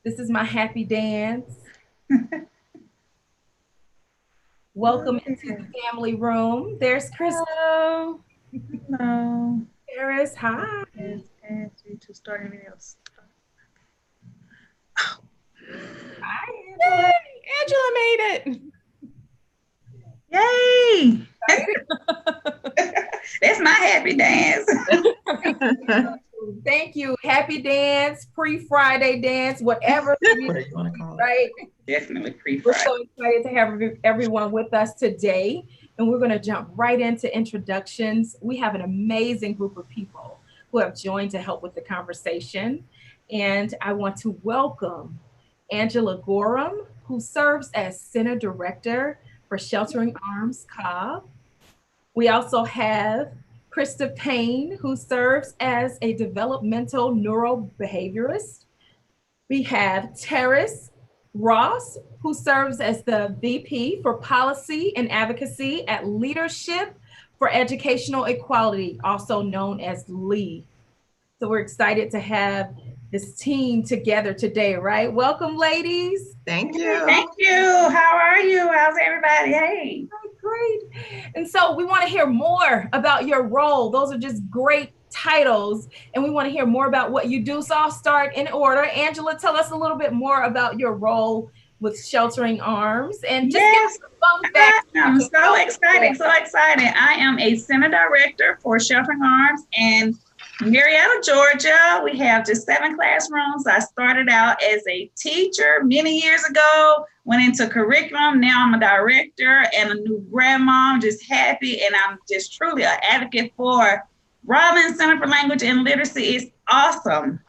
This is my happy dance. Welcome into the family room. There's Chris. Hello. Hello. Paris. Hi. Ask you to start anything else. Hi, Angela. Yay! Angela made it. Yay! That's my happy dance. Thank you. Happy dance, pre-Friday dance, whatever you want to call it. right? Definitely We're pre-Friday. so excited to have everyone with us today. And we're going to jump right into introductions. We have an amazing group of people who have joined to help with the conversation. And I want to welcome Angela Gorham, who serves as Center Director for Sheltering Arms Cobb. We also have Krista Payne, who serves as a developmental neurobehaviorist. We have Terrace Ross, who serves as the VP for Policy and Advocacy at Leadership for Educational Equality, also known as LEE. So we're excited to have this team together today, right? Welcome, ladies. Thank you. Thank you. How are you? How's everybody? Hey. Great. And so we want to hear more about your role. Those are just great titles. And we want to hear more about what you do. So I'll start in order. Angela, tell us a little bit more about your role with Sheltering Arms and just give us a fun fact. I'm so excited. So excited. I am a Center Director for Sheltering Arms in Marietta, Georgia. We have just 7 classrooms. I started out as a teacher many years ago, went into curriculum. Now I'm a director and a new grandma. I'm just happy, and I'm just truly an advocate for Rollins Center for Language and Literacy. It's awesome.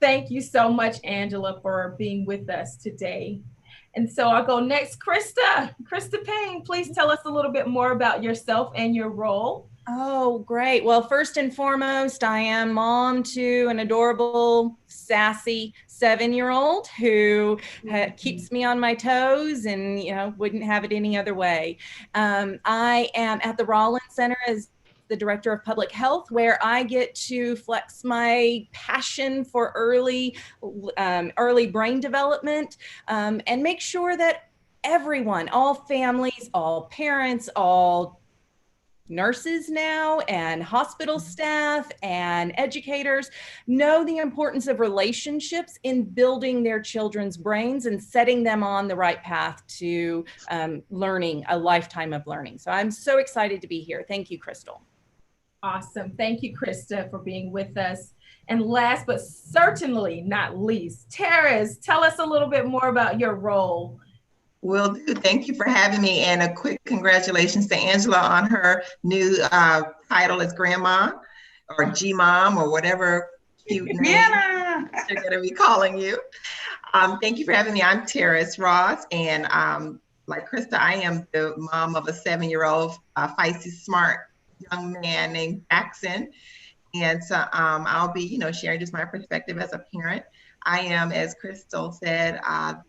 Thank you so much, Angela, for being with us today. And so I'll go next. Krista Payne, please tell us a little bit more about yourself and your role. Oh, great. Well, first and foremost, I am mom to an adorable, sassy 7-year-old who keeps me on my toes and, wouldn't have it any other way. I am at the Rollins Center as the Director of Public Health, where I get to flex my passion for early brain development and make sure that everyone, all families, all parents, all nurses now and hospital staff and educators know the importance of relationships in building their children's brains and setting them on the right path to learning, a lifetime of learning. So I'm so excited to be here. Thank you, Crystal. Awesome. Thank you, Krista, for being with us. And last but certainly not least, Terrace, tell us a little bit more about your role. Will do. Thank you for having me, and a quick congratulations to Angela on her new title as grandma or G-mom or whatever cute name they're going to be calling you. Thank you for having me. I'm Terrace Ross, and like Krista, I am the mom of a 7-year-old feisty, smart young man named Jackson. And so I'll be, sharing just my perspective as a parent. I am, as Crystal said,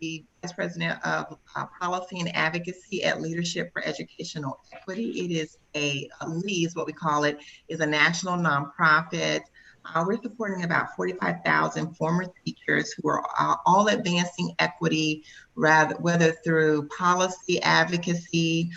the Vice President of Policy and Advocacy at Leadership for Educational Equity. It is LEE is what we call it, is a national nonprofit. We're supporting about 45,000 former teachers who are all advancing equity, whether through policy advocacy,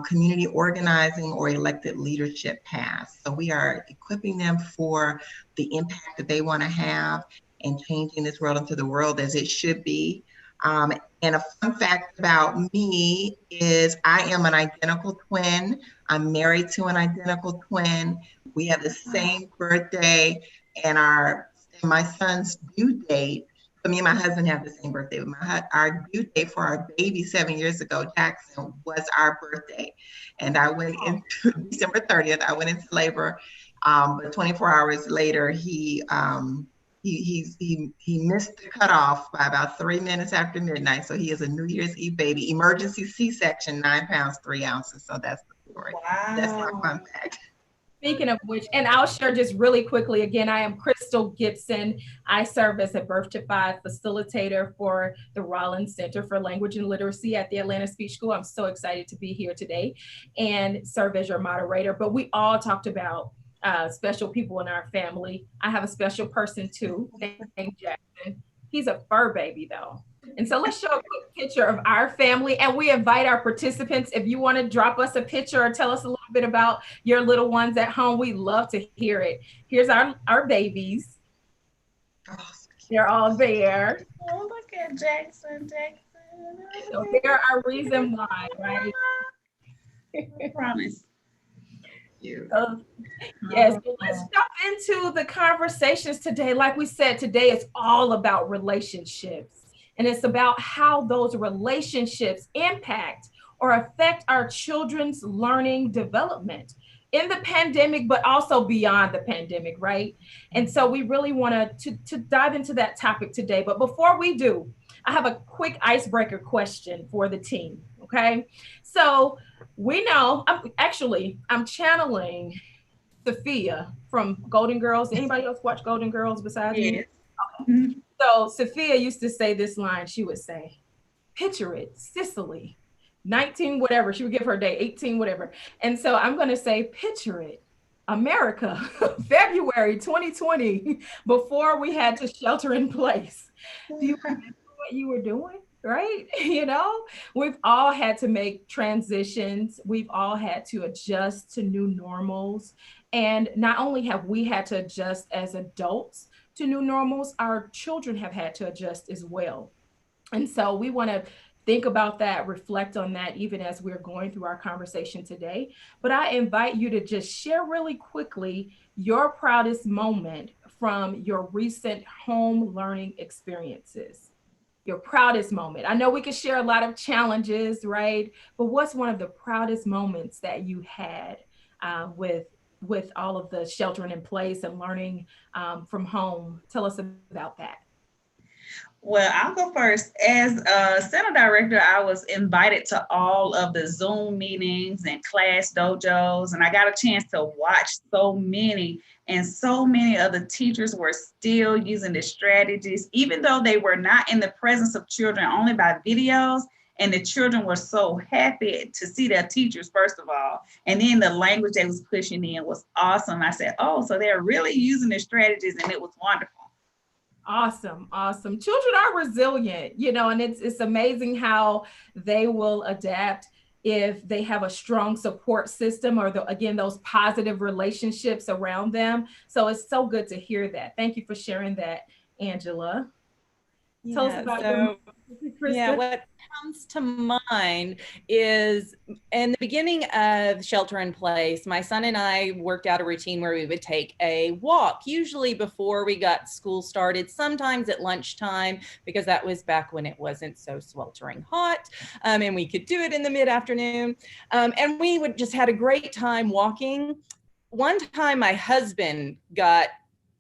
community organizing, or elected leadership paths. So we are equipping them for the impact that they want to have and changing this world into the world as it should be. And a fun fact about me is I am an identical twin. I'm married to an identical twin. We have the same birthday, and my son's due date. So me and my husband have the same birthday. Our due date for our baby 7 years ago, Jackson, was our birthday. And I went into December 30th. I went into labor, but 24 hours later, he missed the cutoff by about 3 minutes after midnight. So he is a New Year's Eve baby, emergency C-section, 9 pounds, 3 ounces. So that's the story. Wow. That's my fun fact. Speaking of which, and I'll share just really quickly, again, I am Crystal Gibson. I serve as a Birth to 5 facilitator for the Rollins Center for Language and Literacy at the Atlanta Speech School. I'm so excited to be here today and serve as your moderator. But we all talked about special people in our family. I have a special person too, named Jackson. He's a fur baby though. And so let's show a quick picture of our family, and we invite our participants, if you want to drop us a picture or tell us a little bit about your little ones at home, we love to hear it. Here's our babies. They're all there. Oh, look at Jackson. So they're our reason why, right? I promise. Yes, well, let's jump into the conversations today. Like we said, today is all about relationships, and it's about how those relationships impact or affect our children's learning development in the pandemic, but also beyond the pandemic, right? And so we really want to dive into that topic today. But before we do, I have a quick icebreaker question for the team, okay? So we know, I'm channeling Sophia from Golden Girls. Anybody else watch Golden Girls besides me? Okay. So Sophia used to say this line. She would say, picture it, Sicily, 19 whatever. She would give her day, 18 whatever. And so I'm going to say, picture it, America, February 2020, before we had to shelter in place. Do you remember what you were doing? Right? You know, we've all had to make transitions. We've all had to adjust to new normals. And not only have we had to adjust as adults to new normals, our children have had to adjust as well. And so we want to think about that, reflect on that, even as we're going through our conversation today. But I invite you to just share really quickly your proudest moment from your recent home learning experiences. Your proudest moment. I know we could share a lot of challenges, right? But what's one of the proudest moments that you had with all of the sheltering in place and learning from home? Tell us about that. Well, I'll go first. As a center director, I was invited to all of the Zoom meetings and class dojos, and I got a chance to watch so many. And so many of the teachers were still using the strategies, even though they were not in the presence of children, only by videos. And the children were so happy to see their teachers, first of all. And then the language they was pushing in was awesome. I said, oh, so they're really using the strategies, and it was wonderful. Awesome. Awesome. Children are resilient, you know, and it's amazing how they will adapt if they have a strong support system or again, those positive relationships around them. So it's so good to hear that. Thank you for sharing that, Angela. Tell us about what comes to mind is in the beginning of shelter in place, my son and I worked out a routine where we would take a walk, usually before we got school started, sometimes at lunchtime, because that was back when it wasn't so sweltering hot, and we could do it in the mid-afternoon. And we would just had a great time walking. One time my husband got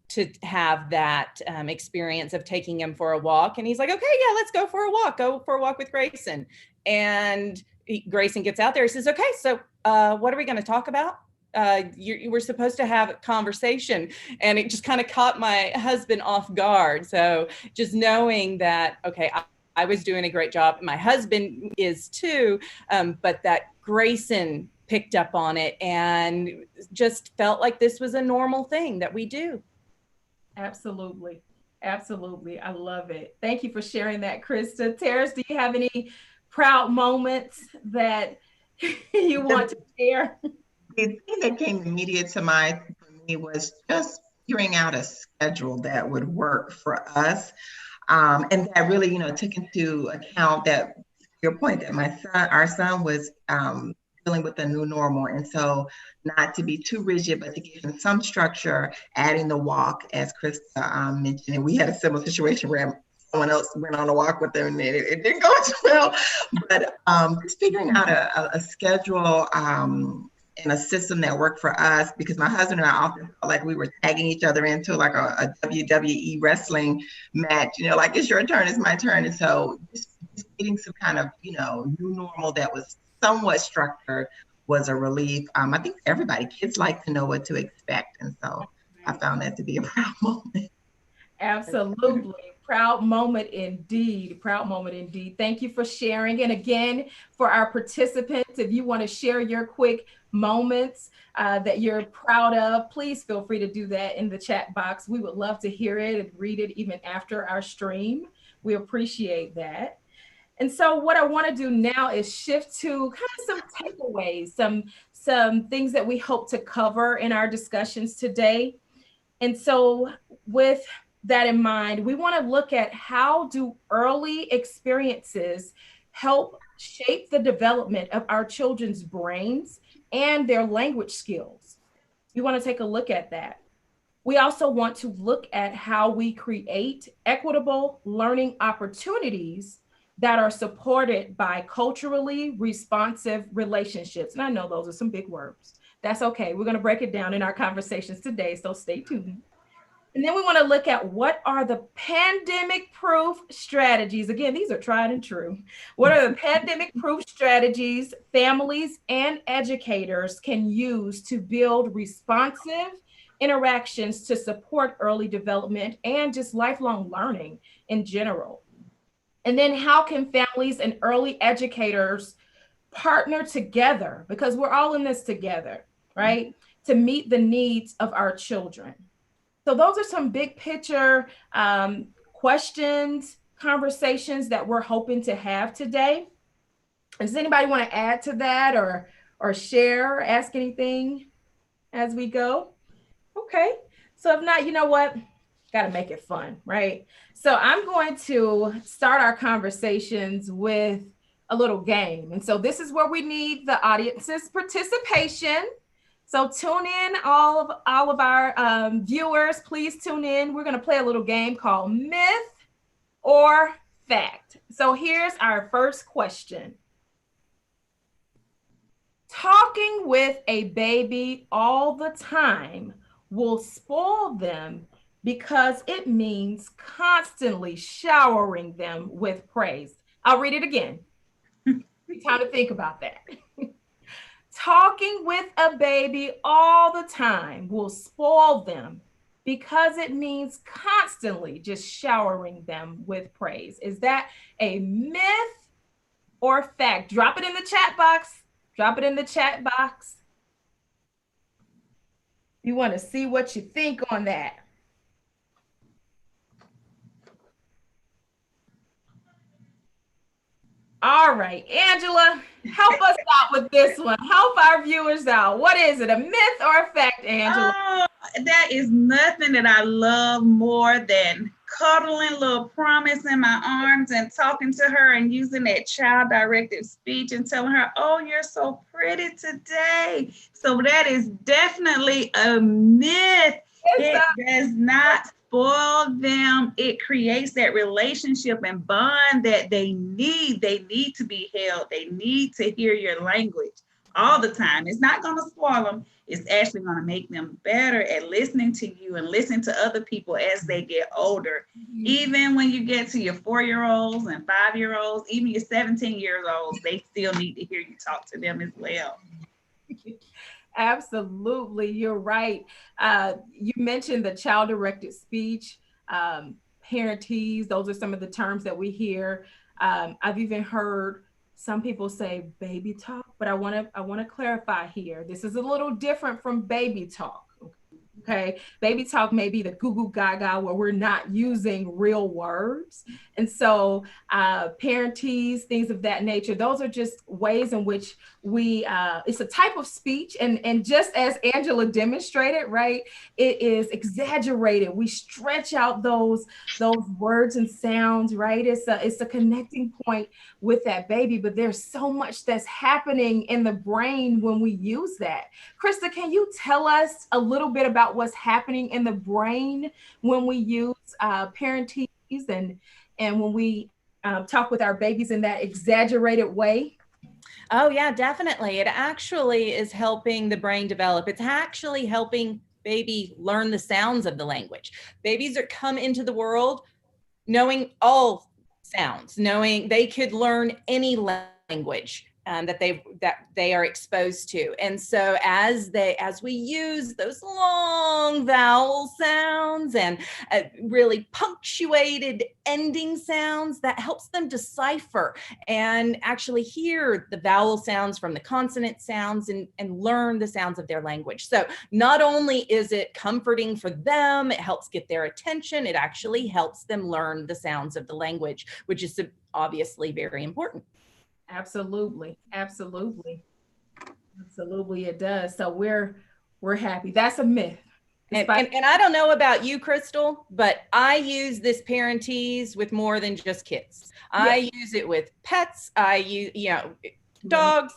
to have that experience of taking him for a walk. And he's like, okay, yeah, let's go for a walk with Grayson. And Grayson gets out there. He says, okay, so what are we going to talk about? You were supposed to have a conversation. And it just kind of caught my husband off guard. So just knowing that, okay, I was doing a great job. My husband is too, but that Grayson picked up on it and just felt like this was a normal thing that we do. Absolutely. Absolutely. I love it. Thank you for sharing that, Krista. Terrace, do you have any proud moments that you want to share? The thing that came immediate to mind for me was just figuring out a schedule that would work for us. And that really, you know, took into account that your point that our son was dealing with a new normal. And so not to be too rigid, but to give him some structure, adding the walk, as Krista mentioned. And we had a similar situation where someone else went on a walk with them and it didn't go as well. But just figuring out a schedule and a system that worked for us, because my husband and I often felt like we were tagging each other into like a WWE wrestling match, you know, like it's your turn, it's my turn. And so just getting some kind of, you know, new normal that was somewhat structured was a relief. I think kids like to know what to expect. And so I found that to be a proud moment. Absolutely. Proud moment indeed. Proud moment indeed. Thank you for sharing. And again, for our participants, if you want to share your quick moments that you're proud of, please feel free to do that in the chat box. We would love to hear it and read it even after our stream. We appreciate that. And so what I want to do now is shift to kind of some takeaways, some things that we hope to cover in our discussions today. And so with that in mind, we want to look at how do early experiences help shape the development of our children's brains and their language skills. We want to take a look at that. We also want to look at how we create equitable learning opportunities that are supported by culturally responsive relationships. And I know those are some big words. That's okay. We're going to break it down in our conversations today, so stay tuned. And then we want to look at what are the pandemic-proof strategies. Again, these are tried and true. What are the pandemic-proof strategies families and educators can use to build responsive interactions to support early development and just lifelong learning in general? And then how can families and early educators partner together, because we're all in this together, right, to meet the needs of our children? So those are some big picture questions, conversations that we're hoping to have today. Does anybody want to add to that or share, ask anything as we go? Okay. So if not, you know what? Got to make it fun, right? So I'm going to start our conversations with a little game. And so this is where we need the audience's participation. So tune in, all of our viewers, please tune in. We're going to play a little game called Myth or Fact. So here's our first question. Talking with a baby all the time will spoil them because it means constantly showering them with praise. I'll read it again. Time to think about that. Talking with a baby all the time will spoil them because it means constantly just showering them with praise. Is that a myth or fact? Drop it in the chat box. Drop it in the chat box. You want to see what you think on that. All right, Angela, help us out with this one. Help our viewers out. What is it, a myth or a fact, Angela? Oh, that is nothing that I love more than cuddling little Promise in my arms and talking to her and using that child-directed speech and telling her, oh, you're so pretty today. So that is definitely a myth. It does not spoil them. It creates that relationship and bond that they need. They need to be held. They need to hear your language all the time. It's not going to spoil them. It's actually going to make them better at listening to you and listening to other people as they get older. Mm-hmm. Even when you get to your 4-year-olds and 5-year-olds, even your 17-year-olds, they still need to hear you talk to them as well. Absolutely, you're right. You mentioned the child-directed speech, parentese. Those are some of the terms that we hear. I've even heard some people say baby talk, but I want to clarify here. This is a little different from baby talk. Okay, baby talk may be the goo goo gaga where we're not using real words. And so parentese, things of that nature, those are just ways in which we, it's a type of speech. And just as Angela demonstrated, right, it is exaggerated. We stretch out those words and sounds, right? It's a connecting point with that baby, but there's so much that's happening in the brain when we use that. Krista, can you tell us a little bit about what's happening in the brain when we use parentese and when we talk with our babies in that exaggerated way? Oh yeah, definitely. It actually is helping the brain develop. It's actually helping baby learn the sounds of the language. Babies are come into the world knowing all sounds, knowing they could learn any language that they are exposed to. And so as we use those long vowel sounds and really punctuated ending sounds, that helps them decipher and actually hear the vowel sounds from the consonant sounds and learn the sounds of their language. So not only is it comforting for them, it helps get their attention, it actually helps them learn the sounds of the language, which is obviously very important. Absolutely. Absolutely. Absolutely it does. So we're happy. That's a myth. And I don't know about you, Crystal, but I use this Parentese with more than just kids. I use it with pets. I use, dogs,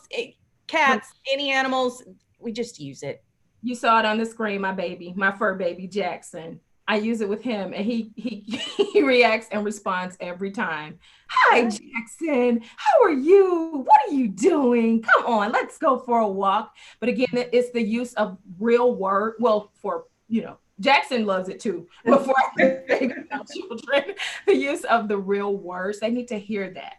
cats, any animals. We just use it. You saw it on the screen, my fur baby, Jackson. I use it with him and he reacts and responds every time. Hi, Jackson. How are you? What are you doing? Come on, let's go for a walk. But again, it's the use of real word. Well, for, Jackson loves it too. But for children, the use of the real words, they need to hear that.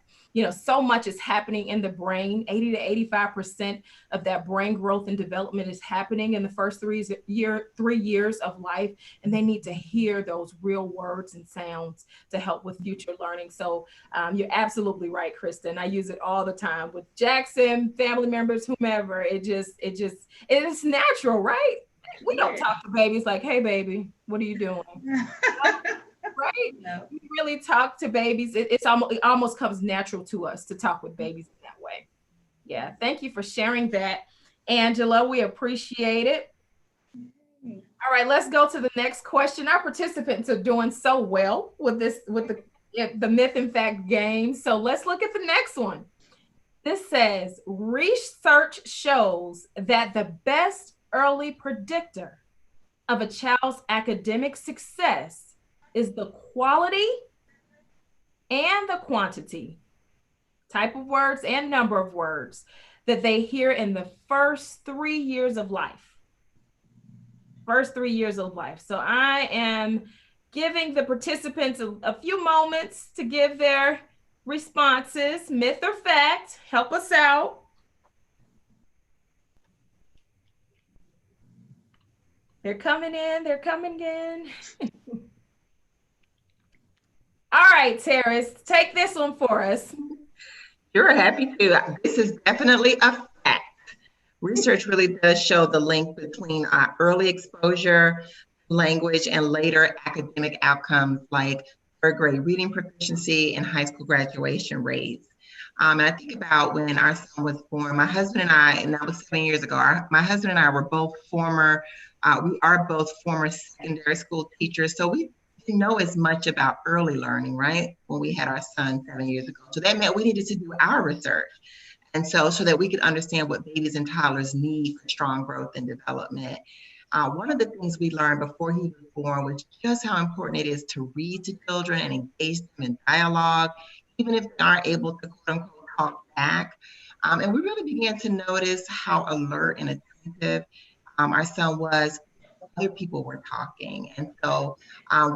So much is happening in the brain. 80 to 85% of that brain growth and development is happening in the first 3 years of life. And they need to hear those real words and sounds to help with future learning. So you're absolutely right, Kristen. I use it all the time with Jackson, family members, whomever. It is natural, right? We don't talk to babies like, hey, baby, what are you doing? Right? No. We really talk to babies. It almost comes natural to us to talk with babies in that way. Yeah. Thank you for sharing that, Angela. We appreciate it. All right, let's go to the next question. Our participants are doing so well with the myth and fact game. So let's look at the next one. This says, research shows that the best early predictor of a child's academic success is the quality and the quantity, type of words and number of words that they hear in the first 3 years of life. First 3 years of life. So I am giving the participants a few moments to give their responses, myth or fact. Help us out. They're coming in. They're coming in. All right, Terrace, take this one for us. Sure, happy to. This is definitely a fact. Research really does show the link between early exposure, language, and later academic outcomes like third grade reading proficiency and high school graduation rates. And I think about when our son was born, my husband and I, and that was 7 years ago, my husband and I were both we are both former secondary school teachers. So we know as much about early learning, right? When we had our son 7 years ago. So that meant we needed to do our research. And so that we could understand what babies and toddlers need for strong growth and development. One of the things we learned before he was born was just how important it is to read to children and engage them in dialogue, even if they aren't able to quote unquote talk back. And we really began to notice how alert and attentive our son was when other people were talking. And so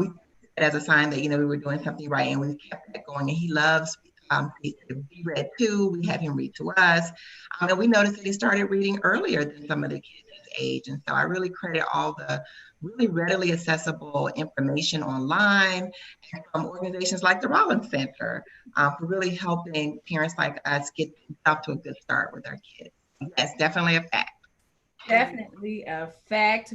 we as a sign that, we were doing something right, and we kept that going. And he loves to be read to. We had him read to us. And we noticed that he started reading earlier than some of the kids his age. And so I really credit all the really readily accessible information online and from organizations like the Rollins Center for really helping parents like us get off to a good start with our kids. Yes, definitely a fact. Definitely a fact.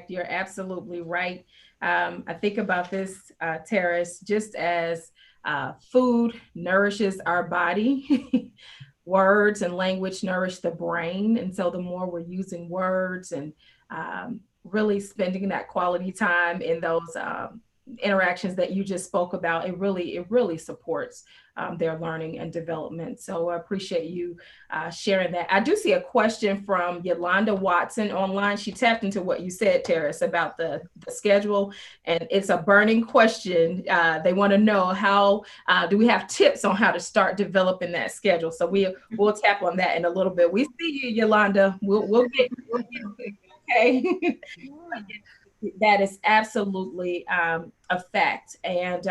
You're absolutely right. I think about this, Terrace, just as food nourishes our body, words and language nourish the brain. And so the more we're using words and really spending that quality time in those interactions that you just spoke about, it really supports their learning and development. So I appreciate you sharing that. I do see a question from Yolanda Watson online. She tapped into what you said, Terrace, about the schedule, and it's a burning question. They want to know how do we have tips on how to start developing that schedule? So we'll tap on that in a little bit. We see you, Yolanda. We'll get okay. That is absolutely a fact, and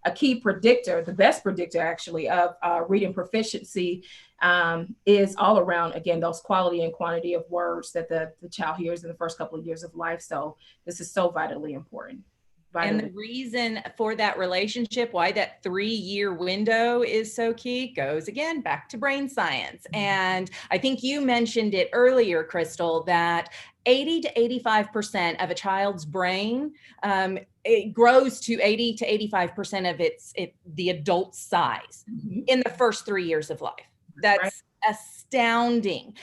a key predictor, the best predictor actually of reading proficiency is all around, again, those quality and quantity of words that the child hears in the first couple of years of life. So this is so vitally important. And the reason for that relationship, why that 3-year window is so key, goes again back to brain science. And I think you mentioned it earlier, Crystal, that 80 to 85% of a child's brain, it grows to 80 to 85% of the adult size in the first 3 years of life. That's astounding.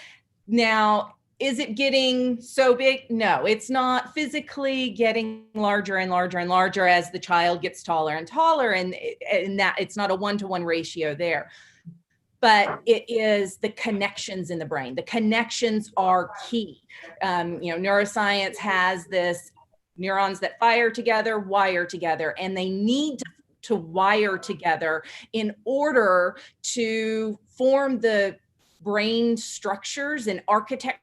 Now, is it getting so big? No, it's not physically getting larger and larger and larger as the child gets taller and taller, and that it's not a 1-to-1 ratio there. But it is the connections in the brain. The connections are key. Neuroscience has this neurons that fire together, wire together, and they need to wire together in order to form the brain structures and architecture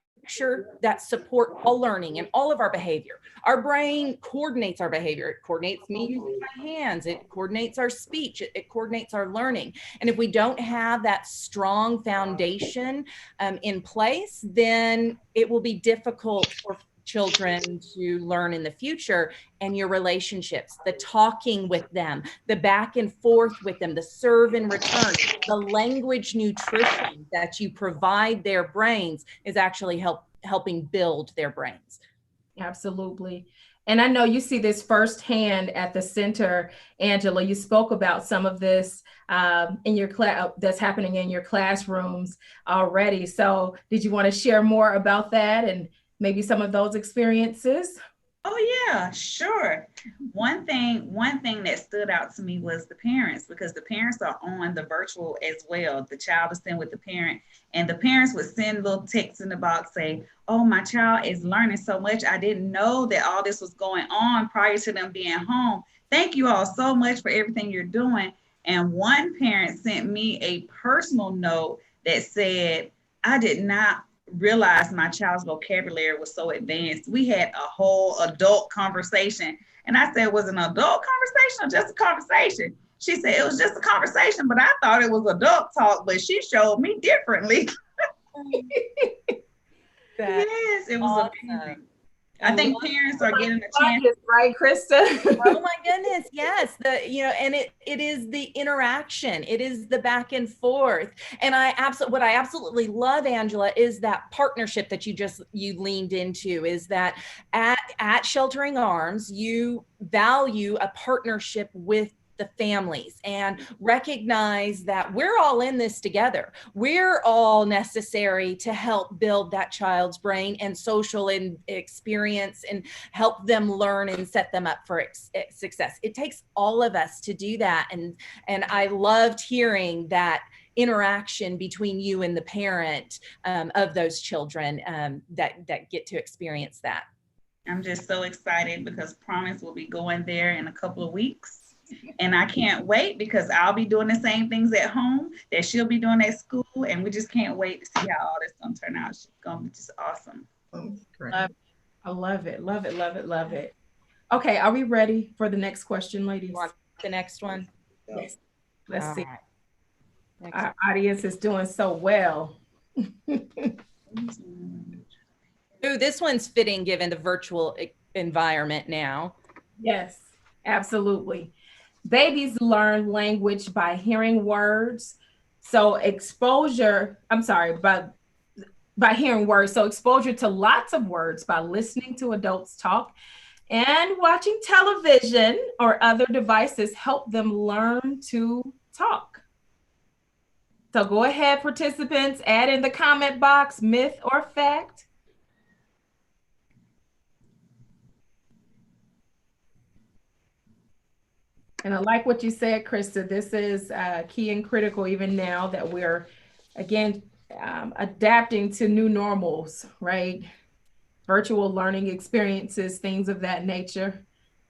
that support all learning and all of our behavior. Our brain coordinates our behavior. It coordinates me using my hands. It coordinates our speech. It coordinates our learning. And if we don't have that strong foundation in place, then it will be difficult for children to learn in the future. And your relationships, the talking with them, the back and forth with them, the serve and return, the language nutrition that you provide their brains is actually helping build their brains. Absolutely. And I know you see this firsthand at the center, Angela. You spoke about some of this in your class that's happening in your classrooms already. So did you want to share more about that and maybe some of those experiences? Oh yeah, sure. One thing that stood out to me was the parents, because the parents are on the virtual as well. The child is sitting with the parent, and the parents would send little texts in the box saying, "Oh, my child is learning so much. I didn't know that all this was going on prior to them being home. Thank you all so much for everything you're doing." And one parent sent me a personal note that said, "I did not realized my child's vocabulary was so advanced. We had a whole adult conversation." And I said, "Was it an adult conversation or just a conversation?" She said, "It was just a conversation, but I thought it was adult talk, but she showed me differently." Yes, it was amazing. I think parents are getting a chance. Right, Krista? Oh my goodness, yes. And it is the interaction. It is the back and forth. And what I absolutely love, Angela, is that partnership that you leaned into, is that at Sheltering Arms, you value a partnership with the families and recognize that we're all in this together. We're all necessary to help build that child's brain and social experience and help them learn and set them up for success. It takes all of us to do that. And I loved hearing that interaction between you and the parent of those children that get to experience that. I'm just so excited because Promise will be going there in a couple of weeks. And I can't wait because I'll be doing the same things at home that she'll be doing at school. And we just can't wait to see how all this is going to turn out. She's going to be just awesome. I love it. Love it. Love it. Love it. Okay. Are we ready for the next question, ladies? You want the next one? Yes. Let's see. Right. Our audience is doing so well. Ooh, this one's fitting given the virtual environment now. Yes, absolutely. Babies learn language by hearing words. So by hearing words. So exposure to lots of words by listening to adults talk and watching television or other devices help them learn to talk. So go ahead, participants, add in the comment box, myth or fact. And I like what you said, Krista. This is key and critical even now that we're, again, adapting to new normals, right? Virtual learning experiences, things of that nature.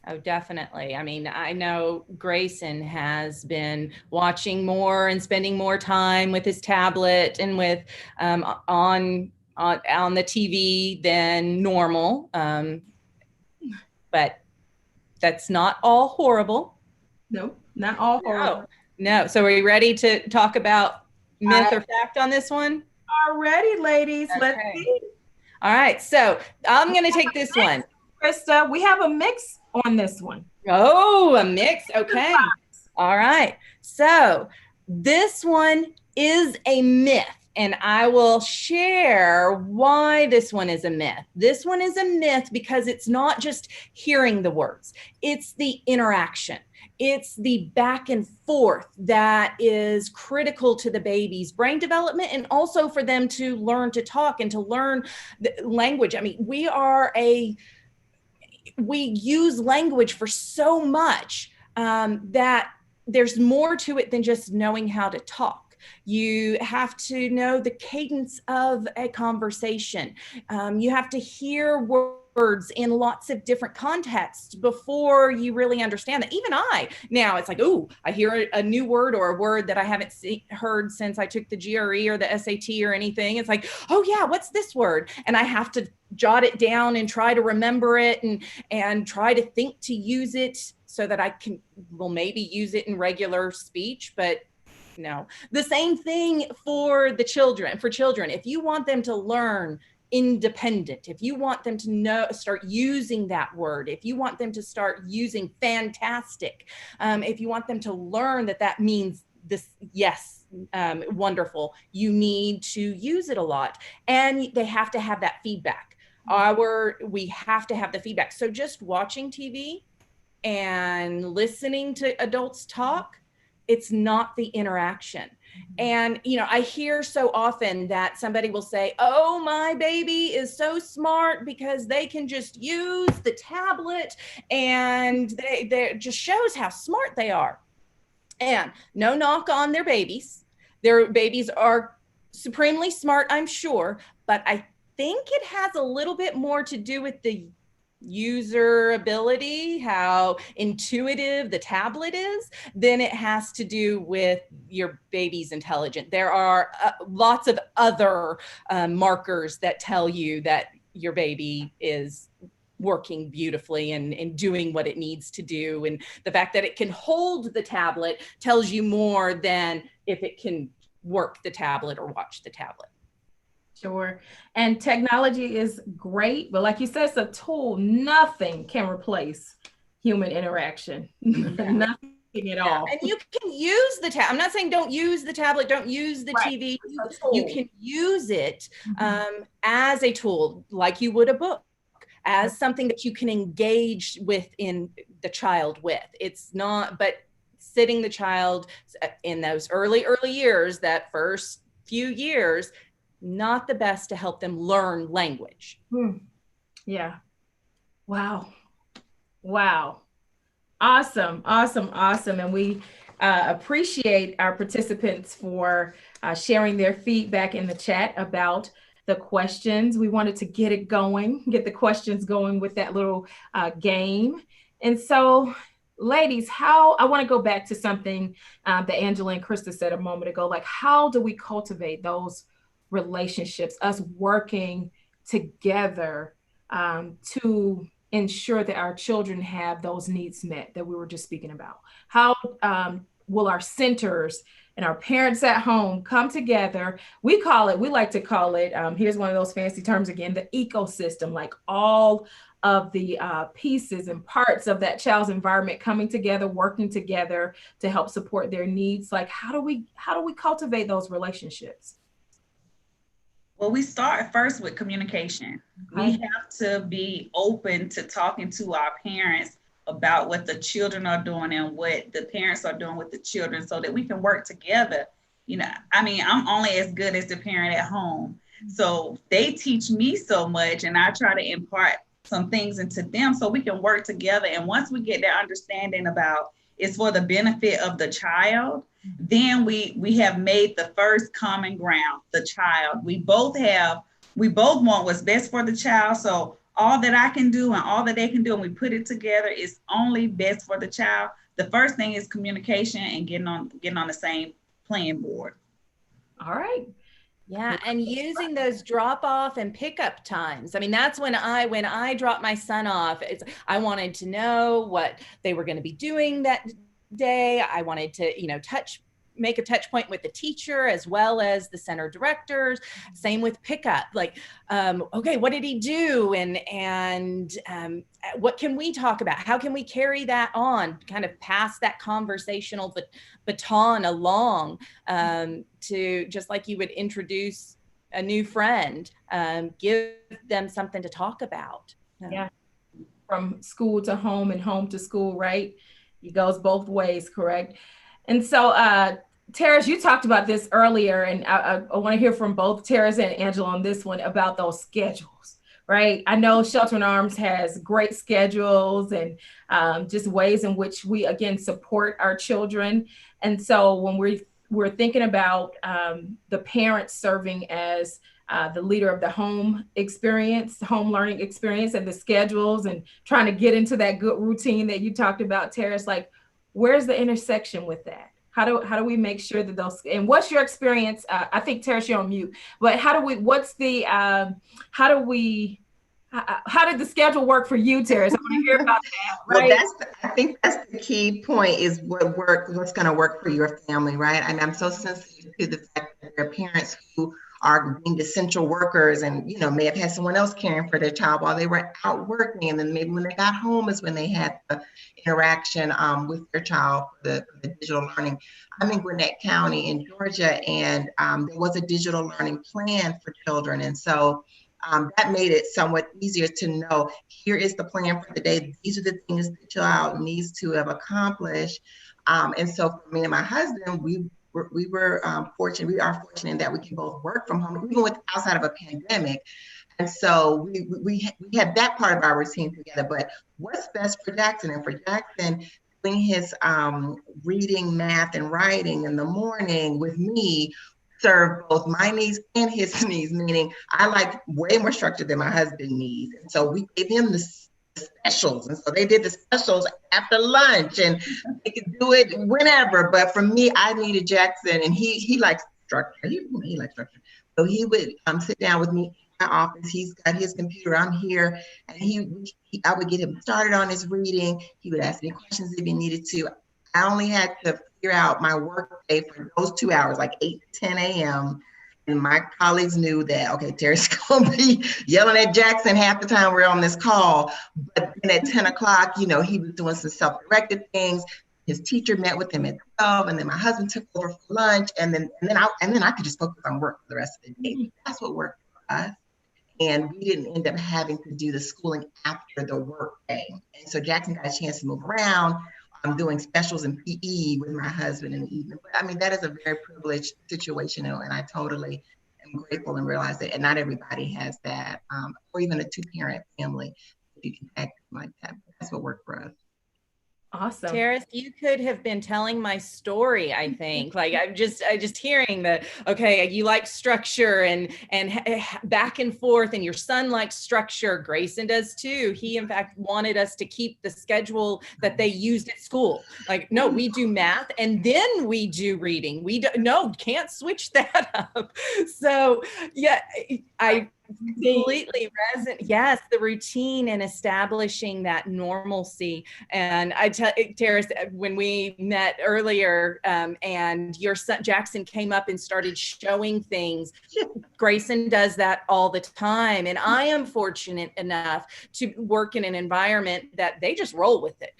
Oh, definitely. I mean, I know Grayson has been watching more and spending more time with his tablet and with on the TV than normal. But that's not all horrible. No, not all horrible. No. So are you ready to talk about myth or fact on this one? All righty, ladies. Okay. Let's see. All right. So I'm going to take this one. Krista, we have a mix on this one. Oh, a mix. Okay. All right. So this one is a myth, and I will share why this one is a myth. This one is a myth because it's not just hearing the words, it's the interaction. It's the back and forth that is critical to the baby's brain development, and also for them to learn to talk and to learn the language. I mean, we use language for so much that there's more to it than just knowing how to talk. You have to know the cadence of a conversation. You have to hear words in lots of different contexts before you really understand that. Even now it's like, oh, I hear a new word or a word that I haven't heard since I took the GRE or the SAT or anything. It's like, oh yeah, what's this word? And I have to jot it down and try to remember it and try to think to use it so that I will maybe use it in regular speech. But no, the same thing for children. If you want them to learn independent, if you want them to start using that word, if you want them to start using fantastic, if you want them to learn that means this, yes, wonderful, you need to use it a lot, and they have to have that feedback. We have to have the feedback. So just watching TV and listening to adults talk, it's not the interaction. And, I hear so often that somebody will say, oh, my baby is so smart because they can just use the tablet, and they just shows how smart they are. And no knock on their babies. Their babies are supremely smart, I'm sure, but I think it has a little bit more to do with the user ability, how intuitive the tablet is, than it has to do with your baby's intelligence. There are lots of other markers that tell you that your baby is working beautifully and doing what it needs to do. And the fact that it can hold the tablet tells you more than if it can work the tablet or watch the tablet. Sure. And technology is great, but like you said, it's a tool. Nothing can replace human interaction. Nothing at all. And you can use the tablet. I'm not saying don't use the tablet, don't use the TV. You can use it as a tool, like you would a book, as something that you can engage in the child with. It's not, but sitting the child in those early years, that first few years, not the best to help them learn language. Yeah. Wow. Awesome. And we appreciate our participants for sharing their feedback in the chat about the questions. We wanted to get the questions going with that little game. And so, ladies, I want to go back to something that Angela and Krista said a moment ago, like, how do we cultivate those relationships, us working together to ensure that our children have those needs met that we were just speaking about? How will our centers and our parents at home come together? We like to call it, here's one of those fancy terms again, the ecosystem, like all of the pieces and parts of that child's environment coming together, working together to help support their needs. Like, how do we cultivate those relationships? Well, we start first with communication. We have to be open to talking to our parents about what the children are doing and what the parents are doing with the children so that we can work together. I'm only as good as the parent at home. So they teach me so much, and I try to impart some things into them so we can work together. And once we get that understanding about it's for the benefit of the child, then we have made the first common ground, the child. We both want what's best for the child. So all that I can do and all that they can do, and we put it together, is only best for the child. The first thing is communication and getting on the same playing board. All right. Yeah, and using those drop off and pickup times. I mean, that's when I dropped my son off, I wanted to know what they were going to be doing that day. I wanted to, touch make a touch point with the teacher as well as the center directors. Same with pickup, like, okay, what did he do? And what can we talk about? How can we carry that on, kind of pass that conversational baton along, to, just like you would introduce a new friend, give them something to talk about. Yeah. From school to home and home to school, right? It goes both ways, correct? And so, Terrace, you talked about this earlier, and I want to hear from both Terrace and Angela on this one about those schedules, right? I know Sheltering Arms has great schedules and just ways in which we, again, support our children. And so when we're thinking about the parents serving as the leader of the home experience, home learning experience, and the schedules, and trying to get into that good routine that you talked about, Terrace, like, where's the intersection with that? How do we make sure that those, and what's your experience? I think Terrace, you're on mute, but how did the schedule work for you, Terrace? I want to hear about that, right? Well, I think that's the key point, is what's going to work for your family, right? And I'm so sensitive to the fact that there are parents who are being essential workers and, may have had someone else caring for their child while they were out working. And then maybe when they got home is when they had the interaction with their child for the digital learning. I'm in Gwinnett County in Georgia, and there was a digital learning plan for children. And so that made it somewhat easier to know, here is the plan for the day. These are the things the child needs to have accomplished. And so for me and my husband, we are fortunate in that we can both work from home, even outside of a pandemic. And so we have that part of our routine together. But what's best for Jackson? And for Jackson, doing his reading, math, and writing in the morning with me serve both my needs and his needs, meaning I like way more structure than my husband needs. And so we gave him the specials. And so they did the specials after lunch, and they could do it whenever. But for me, I needed Jackson, and he likes structure. He likes structure. So he would sit down with me in my office. He's got his computer. I'm here. And I would get him started on his reading. He would ask me questions if he needed to. I only had to figure out my work day for those 2 hours, like 8 to 10 a.m. And my colleagues knew that, okay, Terry's gonna be yelling at Jackson half the time we're on this call. But then at 10 o'clock, he was doing some self-directed things. His teacher met with him at 12, and then my husband took over for lunch, and then I could just focus on work for the rest of the day. That's what worked for us. And we didn't end up having to do the schooling after the work day. And so Jackson got a chance to move around. I'm doing specials in PE with my husband in the evening. But I mean, that is a very privileged situation, and I totally am grateful and realize that, and not everybody has that, or even a 2-parent family, if you can act like that. That's what worked for us. Awesome. Terrace, you could have been telling my story, I think. Like, I'm just hearing that, okay, you like structure and back and forth, and your son likes structure. Grayson does too. He, in fact, wanted us to keep the schedule that they used at school. Like, no, we do math and then we do reading. Can't switch that up. So yeah, I completely resonate. Yes, the routine and establishing that normalcy. And I tell Terrace, when we met earlier, and your son Jackson came up and started showing things, Grayson does that all the time. And I am fortunate enough to work in an environment that they just roll with it.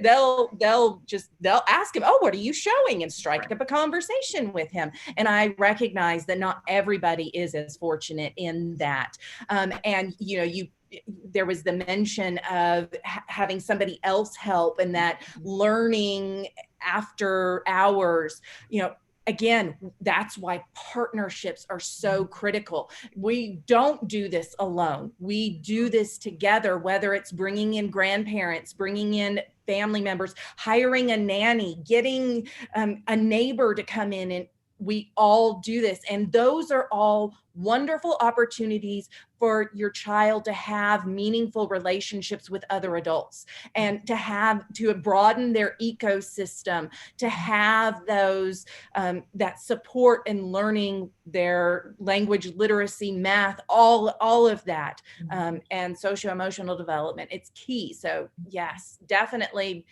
They'll ask him, oh, what are you showing? And strike up a conversation with him. And I recognize that not everybody is as fortunate in that. And there was the mention of having somebody else help, and that learning after hours, again, that's why partnerships are so critical. We don't do this alone. We do this together, whether it's bringing in grandparents, bringing in family members, hiring a nanny, getting a neighbor to come in, and we all do this. And those are all wonderful opportunities for your child to have meaningful relationships with other adults, and to broaden their ecosystem, to have those that support in learning their language, literacy, math, all of that, and socio-emotional development. It's key. So yes, definitely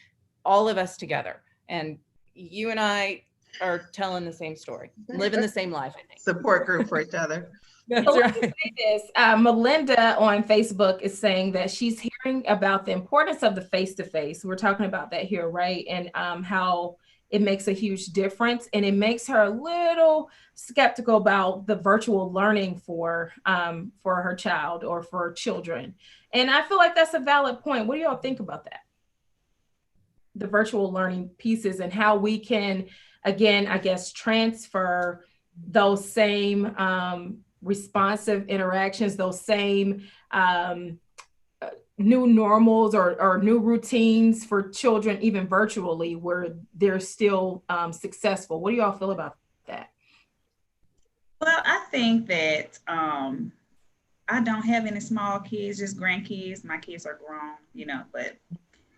all of us together. And you and I are telling the same story, living the same life, I think. Support group for each other. That's So let right. me say this. Melinda on Facebook is saying that she's hearing about the importance of the face-to-face. We're talking about that here, right? And how it makes a huge difference. And it makes her a little skeptical about the virtual learning for her child or for children. And I feel like that's a valid point. What do y'all think about that? The virtual learning pieces and how we can, again, I guess, transfer those same responsive interactions, those same new normals or new routines for children, even virtually, where they're still successful. What do y'all feel about that? Well, I think that I don't have any small kids, just grandkids. My kids are grown, but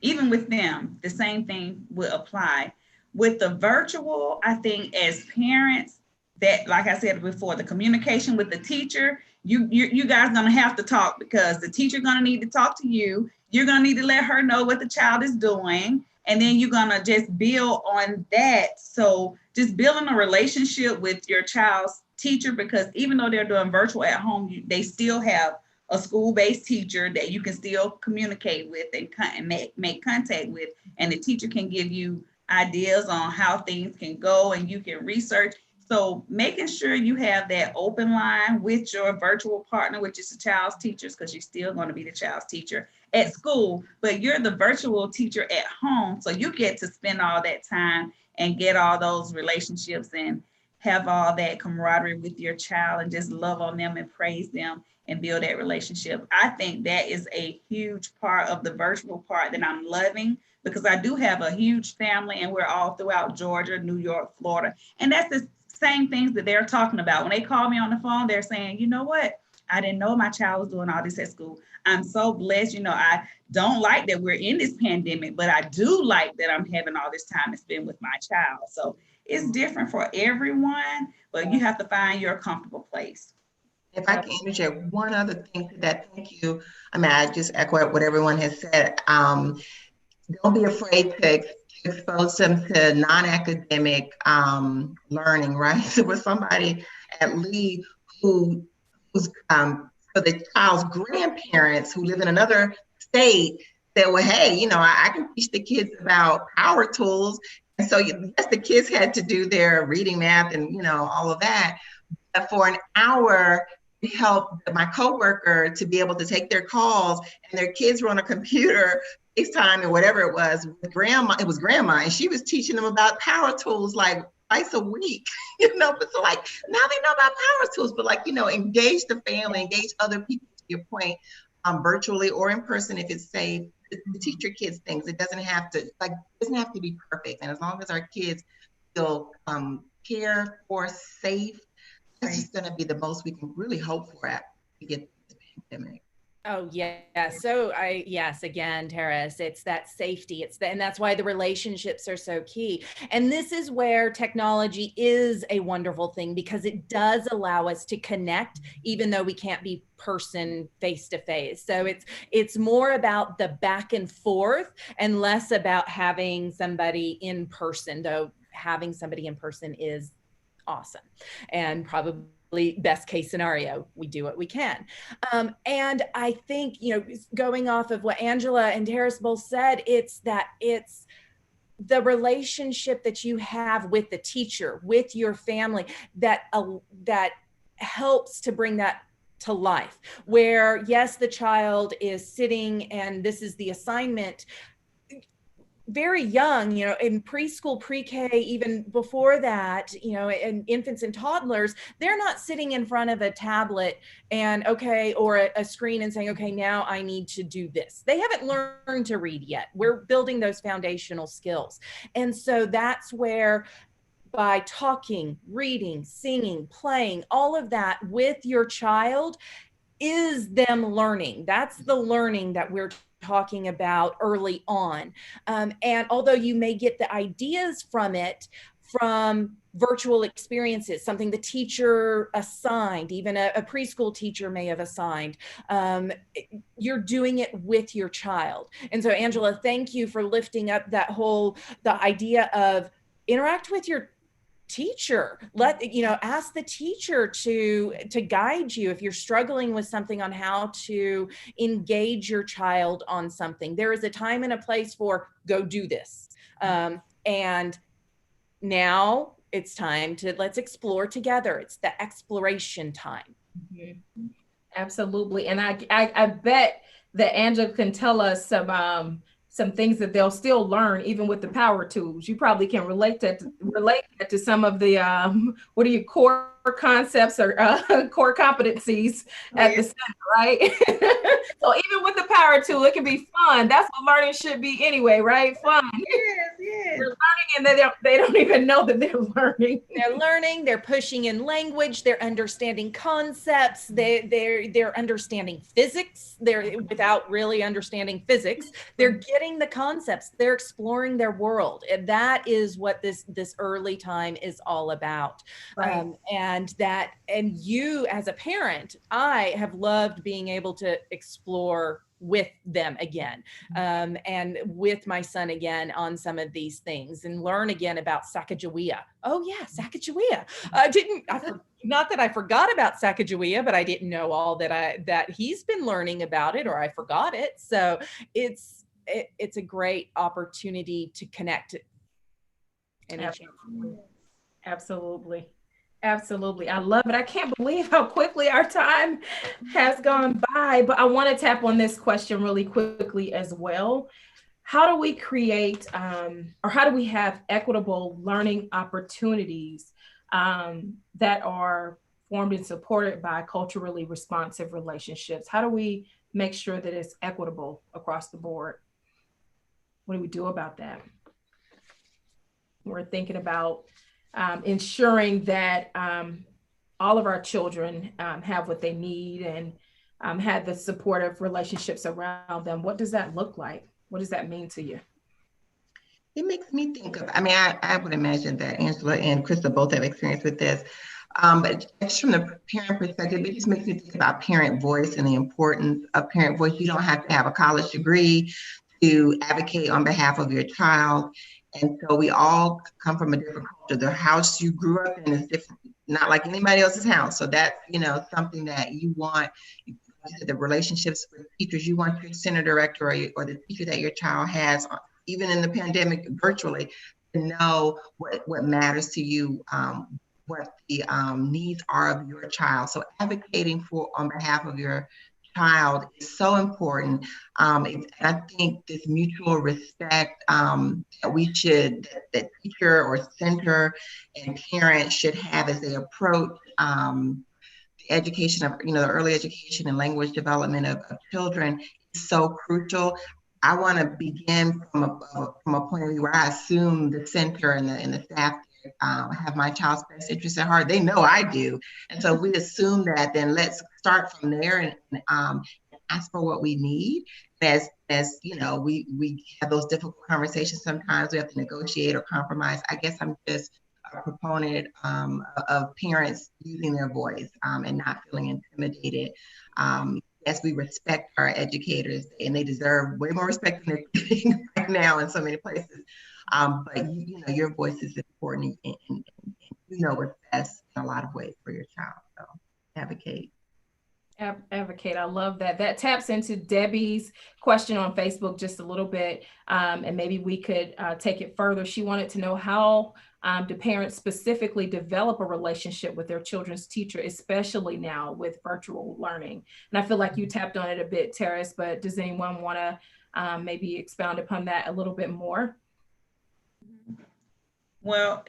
even with them, the same thing will apply. With the virtual, I think as parents, that, like I said before, the communication with the teacher, you guys gonna have to talk, because the teacher gonna need to talk to you. You're gonna need to let her know what the child is doing, and then you're gonna just build on that. So just building a relationship with your child's teacher, because even though they're doing virtual at home, they still have a school-based teacher that you can still communicate with and make contact with, and the teacher can give you ideas on how things can go, and you can research. So making sure you have that open line with your virtual partner, which is the child's teachers, because you're still going to be the child's teacher at school, but you're the virtual teacher at home. So you get to spend all that time and get all those relationships and have all that camaraderie with your child and just love on them and praise them and build that relationship. I think that is a huge part of the virtual part that I'm loving, because I do have a huge family and we're all throughout Georgia, New York, Florida. And that's the same things that they're talking about. When they call me on the phone, they're saying, you know what? I didn't know my child was doing all this at school. I'm so blessed. I don't like that we're in this pandemic, but I do like that I'm having all this time to spend with my child. So it's different for everyone, but you have to find your comfortable place. If I can interject one other thing to that, thank you. I just echo what everyone has said. Don't be afraid to expose them to non-academic learning, right? So with somebody at Lee who's for the child's grandparents who live in another state said, well, hey, I can teach the kids about power tools. And so yes, the kids had to do their reading, math, and all of that. But for an hour, it helped my coworker to be able to take their calls, and their kids were on a computer, FaceTime or whatever it was, with grandma. It was grandma, and she was teaching them about power tools like twice a week, but so like now they know about power tools, but engage the family, engage other people, to your point, virtually or in person if it's safe, to teach your kids things. It doesn't have to be perfect. And as long as our kids feel cared for, safe, that's just going to be the most we can really hope for to get the pandemic. Oh yeah. So yes, again, Terrace, it's that safety. And that's why the relationships are so key. And this is where technology is a wonderful thing, because it does allow us to connect, even though we can't be face to face. So it's more about the back and forth and less about having somebody in person, though having somebody in person is awesome and probably best case scenario, we do what we can. And I think, going off of what Angela and Terrace both said, it's the relationship that you have with the teacher, with your family, that helps to bring that to life, where yes, the child is sitting and this is the assignment, very young, in preschool, pre-K, even before that, in infants and toddlers, they're not sitting in front of a tablet or a screen and saying, okay, now I need to do this. They haven't learned to read yet. We're building those foundational skills. And so that's where, by talking, reading, singing, playing, all of that with your child is them learning. That's the learning that we're talking about early on. And although you may get the ideas from virtual experiences, something the teacher assigned, even a preschool teacher may have assigned, you're doing it with your child. And so, Angela, thank you for lifting up the idea of interact with your teacher, ask the teacher to guide you if you're struggling with something on how to engage your child on something. There is a time and a place for go do this. And now it's time to let's explore together. It's the exploration time. Mm-hmm. Absolutely. And I bet that Angela can tell us some things that they'll still learn even with the power tools. You probably can relate that to some of the what are you, core concepts or core competencies at the center, right? So even with the power tool, it can be fun. That's what learning should be anyway, right? Fun. Yes. They're learning and they don't even know that they're learning. They're learning, they're pushing in language, they're understanding concepts, they're understanding physics. They're without really understanding physics. They're getting the concepts, they're exploring their world. And that is what this early time is all about. Right. And you as a parent, I have loved being able to explore with them again, and with my son again on some of these things, and learn again about Sacagawea. Oh yeah, Sacagawea. Not that I forgot about Sacagawea, but I didn't know all that he's been learning about it, or I forgot it. So it's a great opportunity to connect. Absolutely. Absolutely. I love it. I can't believe how quickly our time has gone by, but I want to tap on this question really quickly as well. How do we create or how do we have equitable learning opportunities that are formed and supported by culturally responsive relationships? How do we make sure that it's equitable across the board? What do we do about that? We're thinking about ensuring that all of our children have what they need and have the supportive relationships around them. What does that look like? What does that mean to you? It makes me think of, I would imagine that Angela and Krista both have experience with this, but just from the parent perspective, it just makes me think about parent voice and the importance of parent voice. You don't have to have a college degree to advocate on behalf of your child. And so we all come from a different culture. The house you grew up in is different, not like anybody else's house. So that's, something that you want, the relationships with teachers, you want your center director or the teacher that your child has, even in the pandemic virtually, to know what matters to you, what the needs are of your child. So advocating on behalf of your child is so important. I think this mutual respect that teacher or center and parents should have as they approach the education of, the early education and language development of children is so crucial. I want to begin from a point of view where I assume the center and the staff have my child's best interests at heart. They know I do. And so we assume that, then let's start from there and ask for what we need. As we have those difficult conversations, sometimes we have to negotiate or compromise. I guess I'm just a proponent of parents using their voice and not feeling intimidated. Yes, we respect our educators, and they deserve way more respect than they're getting right now in so many places. But your voice is important, and you know what's best in a lot of ways for your child. So advocate. Advocate. I love that. That taps into Debbie's question on Facebook just a little bit, and maybe we could take it further. She wanted to know how do parents specifically develop a relationship with their children's teacher, especially now with virtual learning. And I feel like you tapped on it a bit, Terrace, but does anyone want to maybe expound upon that a little bit more? Well,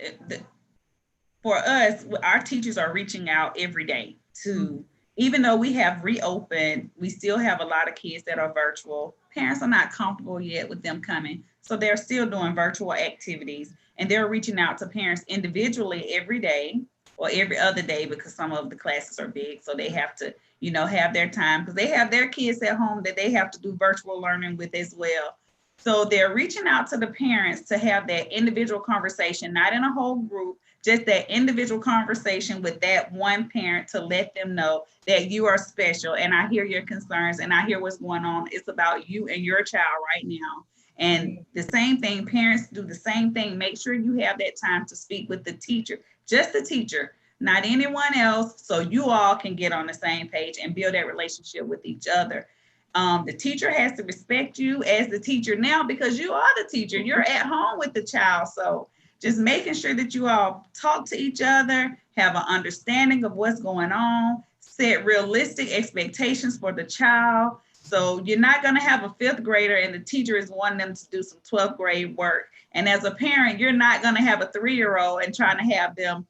for us, our teachers are reaching out every day to, even though we have reopened, we still have a lot of kids that are virtual. Parents are not comfortable yet with them coming. So they're still doing virtual activities, and they're reaching out to parents individually every day or every other day, because some of the classes are big. So they have to, have their time, because they have their kids at home that they have to do virtual learning with as well. So they're reaching out to the parents to have that individual conversation, not in a whole group, just that individual conversation with that one parent to let them know that you are special. And I hear your concerns and I hear what's going on. It's about you and your child right now. And the same thing, parents do the same thing. Make sure you have that time to speak with the teacher, just the teacher, not anyone else, so you all can get on the same page and build that relationship with each other. The teacher has to respect you as the teacher now, because you are the teacher. You're at home with the child. So just making sure that you all talk to each other, have an understanding of what's going on, set realistic expectations for the child. So you're not going to have a 5th grader and the teacher is wanting them to do some 12th grade work. And as a parent, you're not going to have a 3-year-old and trying to have them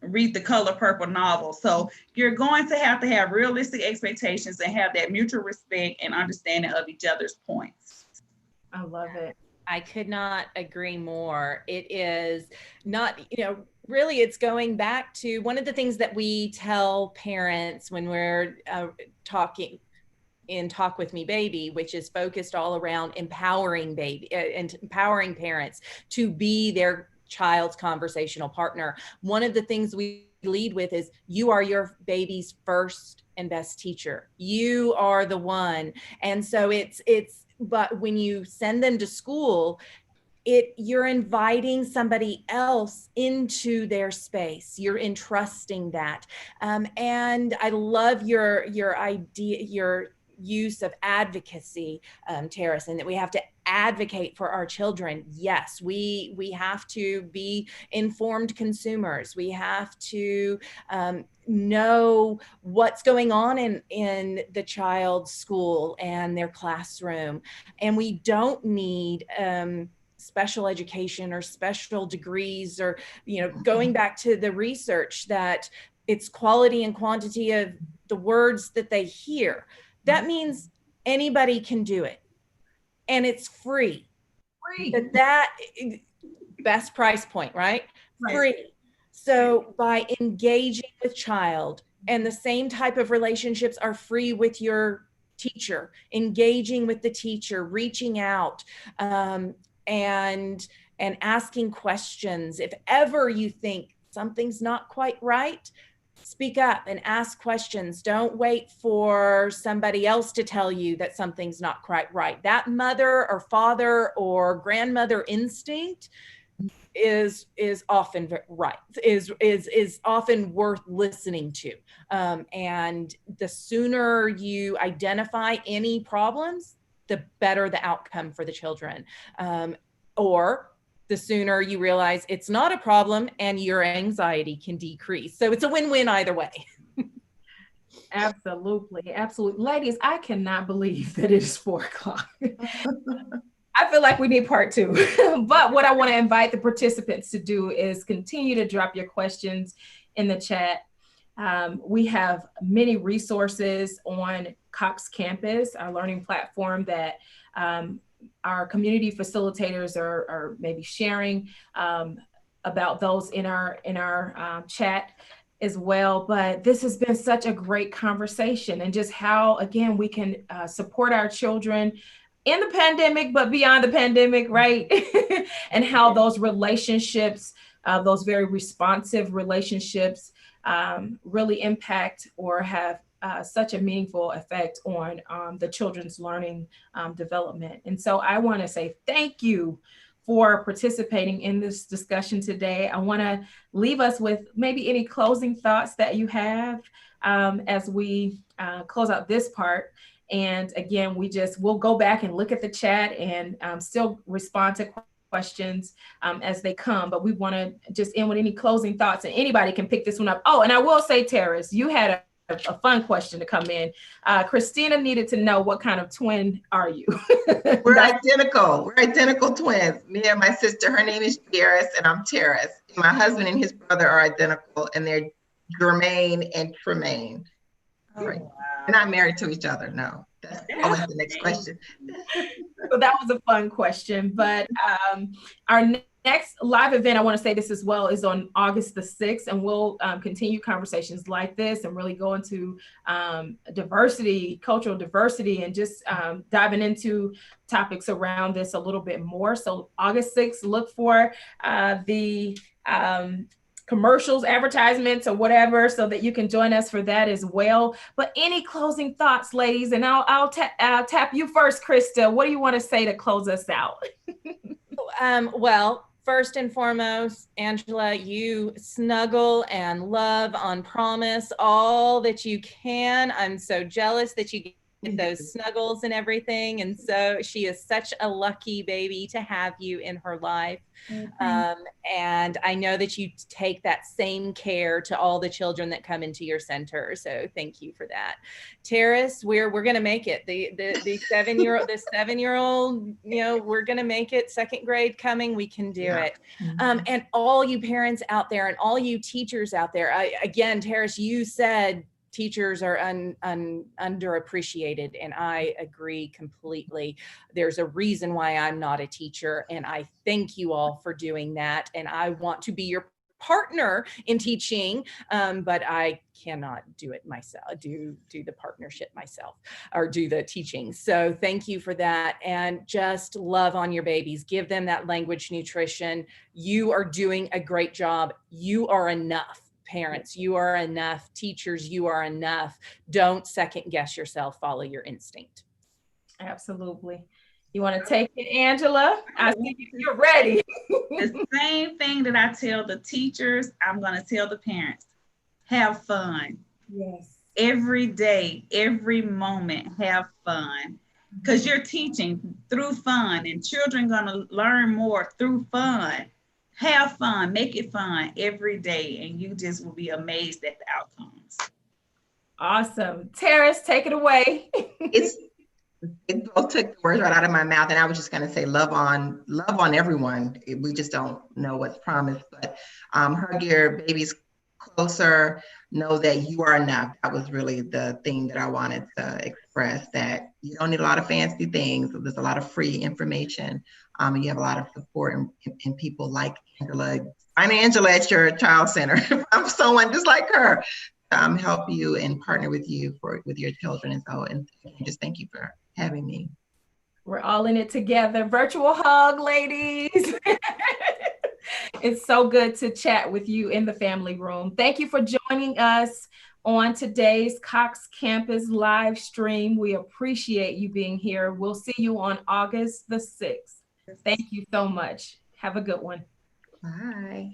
read the Color Purple novel. So you're going to have realistic expectations and have that mutual respect and understanding of each other's points. I love it. I could not agree more. It is not, really it's going back to one of the things that we tell parents when we're talking in Talk With Me Baby, which is focused all around empowering and empowering parents to be their child's conversational partner. One of the things we lead with is, you are your baby's first and best teacher. You are the one. And so but when you send them to school, you're inviting somebody else into their space. You're entrusting that. And I love your idea, your use of advocacy, Terrace, and that we have to advocate for our children. Yes, we have to be informed consumers. We have to know what's going on in the child's school and their classroom. And we don't need special education or special degrees, or going back to the research that it's quality and quantity of the words that they hear. That means anybody can do it, and it's free. That best price point, right? Free. So by engaging with child, and the same type of relationships are free with your teacher, engaging with the teacher, reaching out, and asking questions. If ever you think something's not quite right, speak up and ask questions. Don't wait for somebody else to tell you that something's not quite right. That mother or father or grandmother instinct is often right, is often worth listening to. And the sooner you identify any problems, the better the outcome for the children. Or the sooner you realize it's not a problem and your anxiety can decrease. So it's a win-win either way. Absolutely. Absolutely. Ladies, I cannot believe that it is 4 o'clock. I feel like we need part 2. But what I want to invite the participants to do is continue to drop your questions in the chat. We have many resources on Cox Campus, our learning platform that our community facilitators are maybe sharing about those in our chat as well. But this has been such a great conversation, and just how, again, we can support our children in the pandemic, but beyond the pandemic, right? And how those relationships, those very responsive relationships, really impact or have such a meaningful effect on the children's learning development. And so I want to say thank you for participating in this discussion today. I want to leave us with maybe any closing thoughts that you have as we close out this part. And again, we'll go back and look at the chat and still respond to questions as they come, but we want to just end with any closing thoughts, and anybody can pick this one up. Oh, and I will say, Terrace, you had a fun question to come in. Christina needed to know, what kind of twin are you? We're identical. We're identical twins. Me and my sister, her name is Terrace, and I'm Terrace. My husband and his brother are identical, and they're Germaine and Tremaine. Right. Wow. We're not married to each other, no. That's always the next question. So that was a fun question, but our next live event, I want to say this as well, is on August the 6th, and we'll continue conversations like this and really go into diversity, cultural diversity, and just diving into topics around this a little bit more. So August 6th, look for the commercials, advertisements, or whatever, so that you can join us for that as well. But any closing thoughts, ladies? And I'll tap you first, Krista. What do you want to say to close us out? Well, first and foremost, Angela, you snuggle and love on Promise all that you can. I'm so jealous that you get those snuggles and everything. And so she is such a lucky baby to have you in her life. And I know that you take that same care to all the children that come into your center. So thank you for that. Terrace, we're going to make it. The 7-year-old, you know, we're going to make it. Second grade coming, we can do it. And all you parents out there and all you teachers out there, again, Terrace, you said teachers are underappreciated, and I agree completely. There's a reason why I'm not a teacher, and I thank you all for doing that. And I want to be your partner in teaching, but I cannot do it myself, do the partnership myself, or do the teaching. So thank you for that. And just love on your babies. Give them that language nutrition. You are doing a great job. You are enough. Parents, you are enough. Teachers, you are enough. Don't second guess yourself. Follow your instinct. Absolutely. You want to take it, Angela? I see you're ready. The same thing that I tell the teachers, I'm going to tell the parents. Have fun. Yes. Every day, every moment, have fun. Because you're teaching through fun, and children going to learn more through fun. Have fun, make it fun every day, and you just will be amazed at the outcomes. Awesome. Terrace, take it away. It both took the words right out of my mouth, and I was just going to say, love on everyone. We just don't know what's promised, but hug your babies closer. Know that you are enough. That was really the thing that I wanted to express, that you don't need a lot of fancy things. There's a lot of free information. And you have a lot of support and people like Angela. I'm Angela at your child center. I'm someone just like her. Help you and partner with you with your children. And so, and just thank you for having me. We're all in it together. Virtual hug, ladies. It's so good to chat with you in the family room. Thank you for joining us on today's Cox Campus live stream. We appreciate you being here. We'll see you on August the 6th. Thank you so much. Have a good one. Bye.